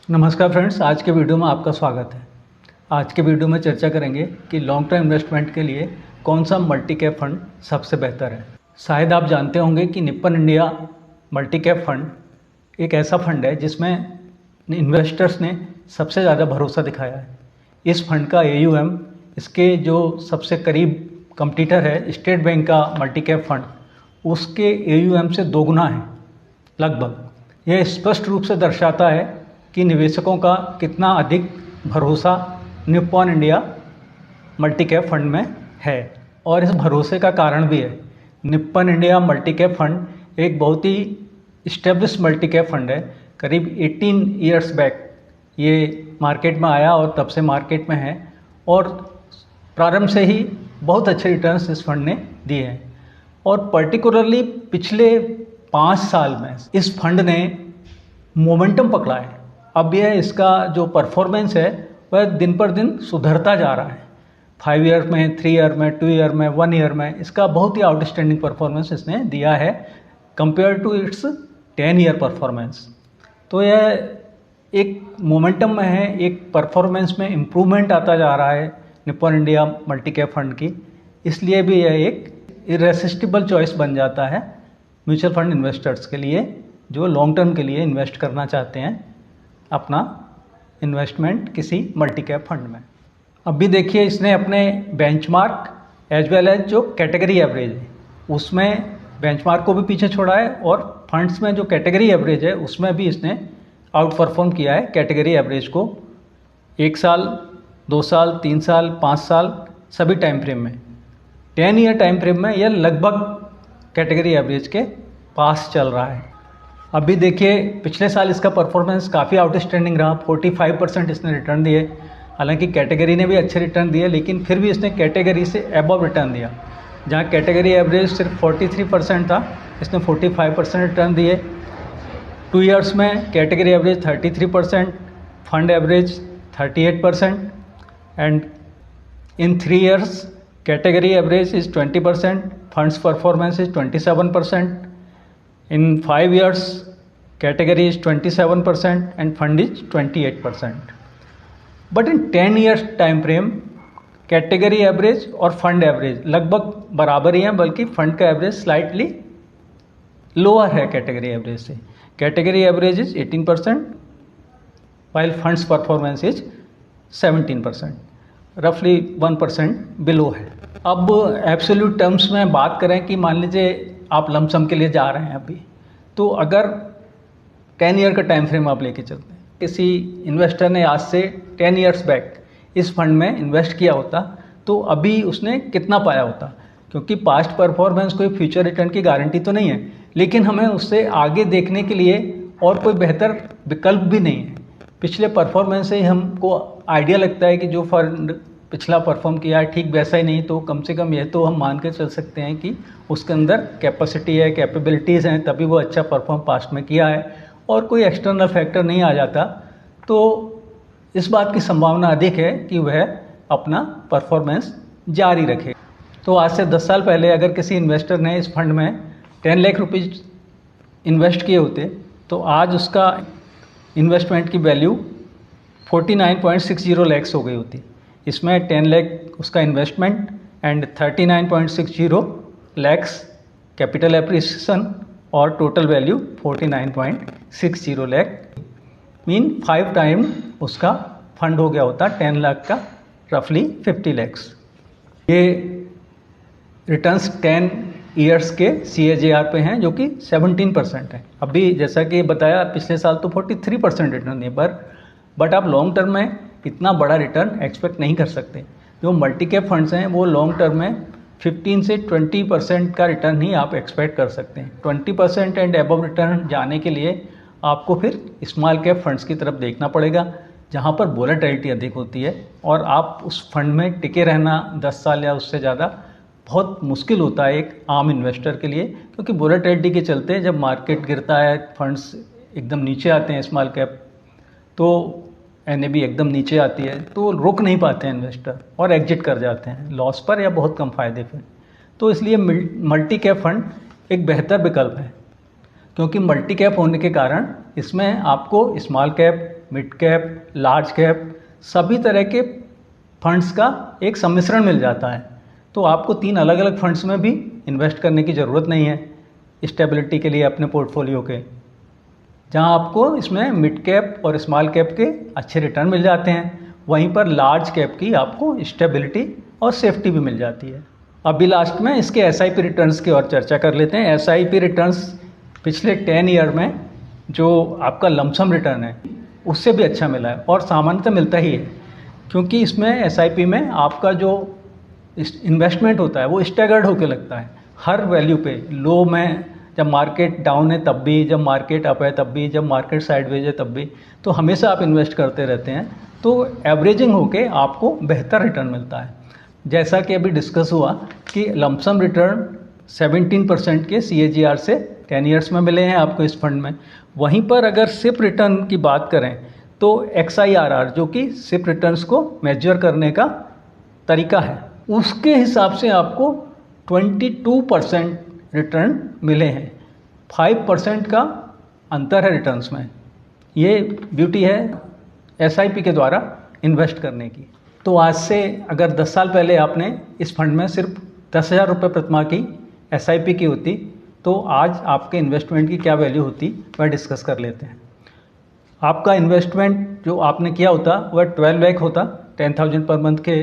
नमस्कार फ्रेंड्स, आज के वीडियो में आपका स्वागत है। आज के वीडियो में चर्चा करेंगे कि लॉन्ग टर्म इन्वेस्टमेंट के लिए कौन सा मल्टी कैप फंड सबसे बेहतर है। शायद आप जानते होंगे कि Nippon India multi cap fund एक ऐसा फंड है जिसमें इन्वेस्टर्स ने सबसे ज़्यादा भरोसा दिखाया है। इस फंड का AUM इसके जो सबसे करीब कंपटीटर है स्टेट बैंक का मल्टी कैप फंड, उसके AUM से दोगुना है लगभग। यह स्पष्ट रूप से दर्शाता है कि निवेशकों का कितना अधिक भरोसा Nippon India multi cap fund में है। और इस भरोसे का कारण भी है, Nippon India multi cap fund एक बहुत ही इस्टेब्लिश मल्टी कैप फंड है। करीब 18 ईयर्स बैक ये मार्केट में आया और तब से मार्केट में है और प्रारंभ से ही बहुत अच्छे रिटर्न्स इस फंड ने दिए हैं। और पर्टिकुलरली पिछले 5 साल में इस फंड ने मोमेंटम पकड़ा है। अब यह इसका जो परफॉर्मेंस है वह दिन पर दिन सुधरता जा रहा है। 5 ईयर में, 3 ईयर में, 2 ईयर में, 1 ईयर में इसका बहुत ही आउटस्टैंडिंग परफॉर्मेंस इसने दिया है compare to its 10 year performance. तो यह एक मोमेंटम में है, एक परफॉर्मेंस में इम्प्रूवमेंट आता जा रहा है Nippon India multi cap fund की। इसलिए भी यह एक इरेसिस्टिबल चॉइस बन जाता है म्यूचुअल फंड इन्वेस्टर्स के लिए जो लॉन्ग टर्म के लिए इन्वेस्ट करना चाहते हैं अपना इन्वेस्टमेंट किसी मल्टी कैप फंड में। अब भी देखिए, इसने अपने बेंचमार्क एज वेल एज जो कैटेगरी एवरेज है उसमें बेंचमार्क को भी पीछे छोड़ा है और फंड्स में जो कैटेगरी एवरेज है उसमें भी इसने आउट परफॉर्म किया है कैटेगरी एवरेज को। 1 साल, 2 साल, 3 साल, 5 साल सभी टाइम फ्रेम में, 10 ईयर टाइम फ्रेम में यह लगभग कैटेगरी एवरेज के पास चल रहा है। अभी देखिए, पिछले साल इसका परफॉर्मेंस काफ़ी आउटस्टैंडिंग रहा। 45% इसने रिटर्न दिए। हालांकि कैटेगरी ने भी अच्छे रिटर्न दिए, लेकिन फिर भी इसने कैटेगरी से अबव रिटर्न दिया। जहां कैटेगरी एवरेज सिर्फ 43% था, इसने 45% रिटर्न दिए। 2 ईयर्स में category average 33%, fund average 38%, and in 3 years category average is 20%, funds performance is 27%. In 5 years, category is 27% and fund is 28%. But in 10 years time frame, category average और fund average लगभग बराबर ही हैं, बल्कि fund का average slightly lower है category average से। Category average is 18% while funds performance is 17%, रफली 1% below है। अब एब्सोल्यूट टर्म्स में बात करें कि मान लीजिए आप लमसम के लिए जा रहे हैं अभी, तो अगर 10 ईयर का टाइम फ्रेम आप लेके चलते हैं, किसी इन्वेस्टर ने आज से 10 ईयर्स बैक इस फंड में इन्वेस्ट किया होता तो अभी उसने कितना पाया होता। क्योंकि पास्ट परफॉर्मेंस कोई फ्यूचर रिटर्न की गारंटी तो नहीं है, लेकिन हमें उससे आगे देखने के लिए और कोई बेहतर विकल्प भी नहीं है। पिछले परफॉर्मेंस से ही हमको आइडिया लगता है कि जो फंड पिछला परफॉर्म किया है ठीक वैसा ही नहीं, तो कम से कम ये तो हम मान के चल सकते हैं कि उसके अंदर कैपेसिटी है, कैपेबिलिटीज़ हैं, तभी वो अच्छा परफॉर्म पास्ट में किया है और कोई एक्सटर्नल फैक्टर नहीं आ जाता। तो इस बात की संभावना अधिक है कि वह अपना परफॉर्मेंस जारी रखे। तो आज से 10 साल पहले अगर किसी इन्वेस्टर ने इस फंड में 10 लाख रुपीज़ इन्वेस्ट किए होते तो आज उसका इन्वेस्टमेंट की वैल्यू 49.60 लैक्स हो गई होती। इसमें 10 लाख उसका investment and 39.60 lakhs capital appreciation और total value 49.60 lakh, mean 5 time उसका फंड हो गया होता 10 लाख का, रफली 50 लैक्स। ये रिटर्न्स 10 ईयर्स के CAGR पे हैं जो कि 17% है। अभी जैसा कि बताया पिछले साल तो 43% रिटर्न दिए, बट आप लॉन्ग टर्म में इतना बड़ा रिटर्न एक्सपेक्ट नहीं कर सकते। जो मल्टी कैप फंड्स हैं वो लॉन्ग टर्म में 15 से 20% का रिटर्न ही आप एक्सपेक्ट कर सकते हैं। 20% एंड अबव रिटर्न जाने के लिए आपको फिर स्मॉल कैप फंड्स की तरफ देखना पड़ेगा, जहां पर वोलेटिलिटी अधिक होती है और आप उस फंड में टिके रहना 10 साल या उससे ज़्यादा बहुत मुश्किल होता है एक आम इन्वेस्टर के लिए। क्योंकि वोलेटिलिटी के चलते जब मार्केट गिरता है, फंड्स एकदम नीचे आते हैं, स्मॉल कैप तो NAV एकदम नीचे आती है, तो रुक नहीं पाते हैं इन्वेस्टर और एग्जिट कर जाते हैं लॉस पर या बहुत कम फ़ायदे पर। तो इसलिए मल्टी कैप फंड एक बेहतर विकल्प है, क्योंकि मल्टी कैप होने के कारण इसमें आपको small cap, mid cap, large cap, सभी तरह के फंड्स का एक सम्मिश्रण मिल जाता है। तो आपको 3 अलग अलग फंड्स में भी इन्वेस्ट करने की ज़रूरत नहीं है स्टेबिलिटी के लिए अपने पोर्टफोलियो के, जहां आपको इसमें मिड कैप और स्मॉल कैप के अच्छे रिटर्न मिल जाते हैं, वहीं पर लार्ज कैप की आपको स्टेबिलिटी और सेफ्टी भी मिल जाती है। अभी लास्ट में इसके एसआईपी रिटर्न्स की और चर्चा कर लेते हैं। एसआईपी रिटर्न्स पिछले 10 ईयर में जो आपका लमसम रिटर्न है उससे भी अच्छा मिला है, और सामान्यतः मिलता ही है, क्योंकि इसमें एसआईपी में आपका जो इन्वेस्टमेंट होता है वो स्टैगर्ड होकर लगता है हर वैल्यू पे। लो में जब मार्केट डाउन है तब भी, जब मार्केट अप है तब भी, जब मार्केट साइडवेज है तब भी, तो हमेशा आप इन्वेस्ट करते रहते हैं, तो एवरेजिंग होके आपको बेहतर रिटर्न मिलता है। जैसा कि अभी डिस्कस हुआ कि लमसम रिटर्न 17% के CAGR से 10 ईयर्स में मिले हैं आपको इस फंड में। वहीं पर अगर सिप रिटर्न की बात करें तो XIRR, जो कि सिप रिटर्न्स को मेजर करने का तरीका है, उसके हिसाब से आपको 22% रिटर्न मिले हैं। 5% का अंतर है रिटर्न्स में। ये ब्यूटी है SIP के द्वारा इन्वेस्ट करने की। तो आज से अगर 10 साल पहले आपने इस फंड में सिर्फ 10,000 रुपये प्रतिमाह की SIP की होती, तो आज आपके इन्वेस्टमेंट की क्या वैल्यू होती वह डिस्कस कर लेते हैं। आपका इन्वेस्टमेंट जो आपने किया होता वह 12 लाख होता 10,000 पर मंथ के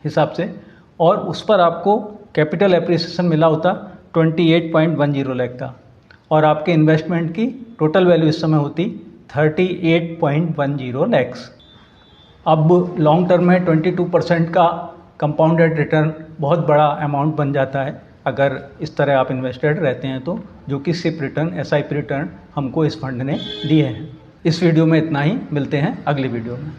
हिसाब से, और उस पर आपको कैपिटल एप्रिसिएशन मिला होता 28.10 लाख का, और आपके इन्वेस्टमेंट की टोटल वैल्यू इस समय होती 38.10 लैक्स। अब लॉन्ग टर्म में 22% का कंपाउंडेड रिटर्न बहुत बड़ा अमाउंट बन जाता है अगर इस तरह आप इन्वेस्टेड रहते हैं तो, जो कि सिप रिटर्न, SIP रिटर्न हमको इस फंड ने दिए हैं। इस वीडियो में इतना ही, मिलते हैं अगली वीडियो में।